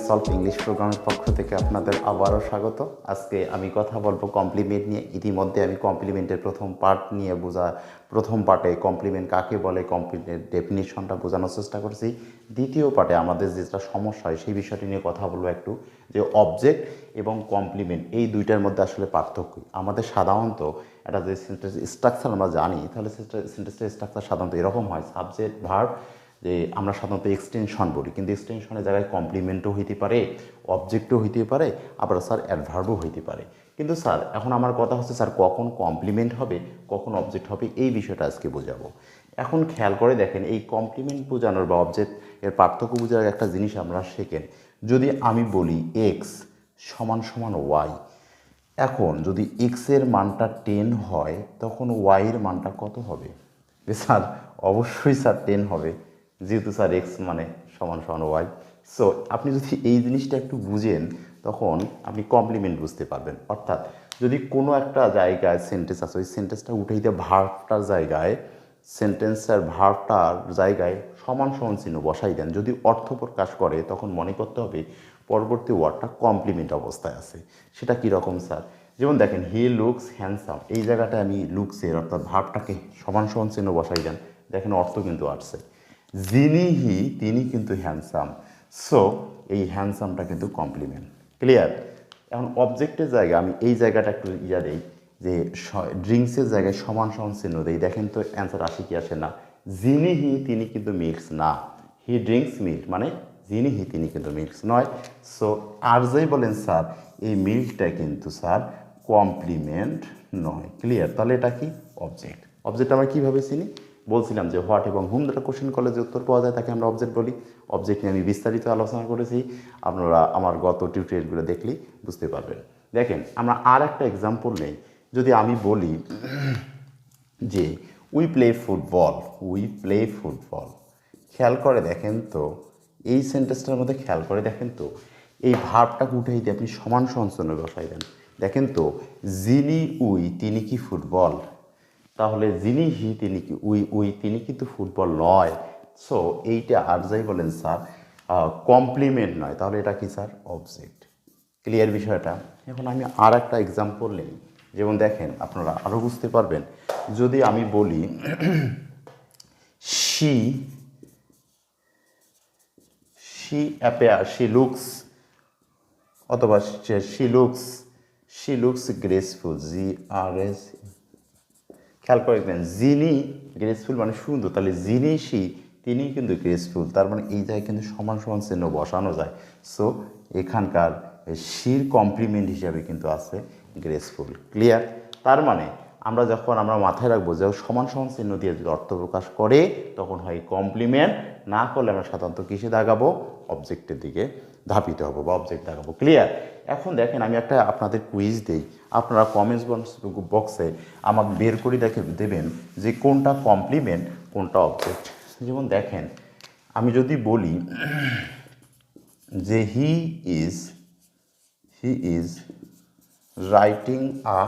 Solve English প্রোগ্রামের পক্ষ থেকে আপনাদের আবারও স্বাগত। আজকে আমি কথা বলবো কমপ্লিমেন্ট নিয়ে। ইতিমধ্যে আমি কমপ্লিমেন্টের প্রথম পার্টে কমপ্লিমেন্ট কাকে বলে, কমপ্লিমেন্টের ডেফিনিশনটা বোঝানোর চেষ্টা করছি। দ্বিতীয় পার্টে আমাদের যেটা সমস্যা হয় সেই বিষয়টি নিয়ে কথা বলবো একটু, যে অবজেক্ট এবং কমপ্লিমেন্ট এই দুইটার মধ্যে আসলে পার্থক্য। আমাদের সাধারণত একটা যে সেন্টেন্স স্ট্রাকচার আমরা জানি, তাহলে সেন্টেন্সের স্ট্রাকচার সাধারণত এরকম হয়, সাবজেক্ট ভার্ব, যে আমরা সাধারণত এক্সটেনশন বলি, কিন্তু এক্সটেনশনের জায়গায় কমপ্লিমেন্টও হইতে পারে, অবজেক্টও হইতে পারে, আবার স্যার অ্যাডভার্বও হইতে পারে। কিন্তু স্যার এখন আমার কথা হচ্ছে, স্যার কখন কমপ্লিমেন্ট হবে, কখন অবজেক্ট হবে, এই বিষয়টা আজকে বোঝাবো। এখন খেয়াল করে দেখেন, এই কমপ্লিমেন্ট বোঝানোর বা অবজেক্ট এর পার্থক্য বোঝার একটা জিনিস আমরা শেখেন। যদি আমি বলি এক্স সমান সমান ওয়াই, এখন যদি এক্সের মানটা 10 হয়, তখন ওয়াইয়ের মানটা কত হবে? স্যার অবশ্যই স্যার 10 হবে, যেহেতু স্যার এক্স মানে সমান সমান ওয়াই। সো আপনি যদি এই জিনিসটা একটু বুঝেন, তখন আপনি কমপ্লিমেন্ট বুঝতে পারবেন। অর্থাৎ যদি কোনো একটা জায়গায় সেন্টেন্স আছে, ওই সেন্টেন্সটা উঠে দিতে ভার্বটার জায়গায়, সেন্টেন্সের ভার্বটার জায়গায় সমান সমান চিহ্ন বসাই দেন, যদি অর্থ প্রকাশ করে, তখন মনে করতে হবে পরবর্তী ওয়ার্ডটা কমপ্লিমেন্ট অবস্থায় আছে। সেটা কীরকম স্যার? যেমন দেখেন, হি লুকস হ্যান্ডসাম, এই জায়গাটায় আমি লুকসের অর্থাৎ ভার্বটাকে সমান সমান চিহ্ন বসাই দেন, দেখেন অর্থ কিন্তু আসছে। যিনি তিনি কিন্তু হ্যান্ডসাম, সো এই হ্যান্ডসামটা কিন্তু কমপ্লিমেন্ট। ক্লিয়ার? এখন অবজেক্টের জায়গায় আমি এই জায়গাটা একটু দেই, যে ড্রিঙ্কসের জায়গায় সমান সমান চিহ্ন দেই, দেখেন তো অ্যান্সার আসে কি আসে না? যিনি তিনি কিন্তু মিল্কস না, হি ড্রিঙ্কস মিল্ক, মানে যিনি তিনি কিন্তু মিল্কস নয়। সো আর যাই বলেন স্যার, এই মিল্কটা কিন্তু স্যার কমপ্লিমেন্ট নয়। ক্লিয়ার? তাহলে এটা কি? অবজেক্ট। অবজেক্ট আমরা কীভাবে চিনি? বলছিলাম যে হোয়াট এবং হুম দ্বারা কোশ্চেন করলে যে উত্তর পাওয়া যায় তাকে আমরা অবজেক্ট বলি। অবজেক্ট নিয়ে আমি বিস্তারিত আলোচনা করেছি, আপনারা আমার গত টিউটোরিয়ালগুলো দেখলেই বুঝতে পারবেন। দেখেন, আমরা আর একটা এক্সাম্পল নেই। যদি আমি বলি যে উই প্লে ফুটবল, খেয়াল করে দেখেন তো, এই সেন্টেন্সটার মধ্যে খেয়াল করে দেখেন তো, এই ভার্বটাকে উঠে দিয়ে আপনি সমান সমান চিহ্ন বসাই দেন, দেখেন তো, যিনি তিনি কি ফুটবল? তাহলে যিনি তিনি কি তিনি কিন্তু ফুটবল নয়। সো এইটা আর যাই বলেন স্যার কমপ্লিমেন্ট নয়, তাহলে এটা কি স্যার? অবজেক্ট। ক্লিয়ার বিষয়টা? এখন আমি আর একটা এক্সাম্পল নিই, যেমন দেখেন আপনারা আরও বুঝতে পারবেন। যদি আমি বলি she looks, অথবা she looks graceful, GRS। খেয়াল করে দেখবেন, যিনি গ্রেসফুল মানে সুন্দর, তাহলে যিনি তিনি কিন্তু গ্রেসফুল, তার মানে এই জায়গায় কিন্তু সমান সমান চিহ্ন বসানো যায়। সো এখানকার শির কমপ্লিমেন্ট হিসাবে কিন্তু আছে গ্রেসফুল। ক্লিয়ার? তার মানে আমরা মাথায় রাখবো যে সমান সমান চিহ্ন দিয়ে যদি অর্থ প্রকাশ করে, তখন হয় কমপ্লিমেন্ট। না করলে আমরা সাধারণত কিসে দাগাবো? অবজেক্টের দিকে ধাপিত হবো বা অবজেক্ট দাগাবো। ক্লিয়ার? এখন দেখেন, আমি একটা আপনাদের কুইজ দিই, আপনারা কমেন্টস বক্সে আমাকে বের করে দেবেন যে কোনটা কমপ্লিমেন্ট, কোনটা অবজেক্ট। যেমন দেখেন, আমি যদি বলি যে he is writing a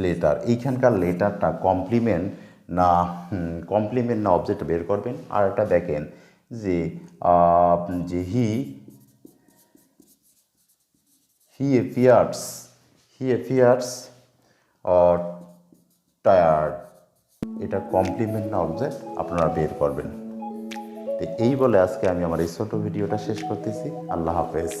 letter, এইখানকার লেটারটা কমপ্লিমেন্ট না অবজেক্ট বের করবেন। আর একটা দেখেন যে হি appears টায়ার্ড, এটা কমপ্লিমেন্ট না অবজেক্ট, আপনারা বের করবেন। তো এই বলে আজকে আমি আমার এই ছোট ভিডিওটা শেষ করতেছি। আল্লাহ হাফেজ।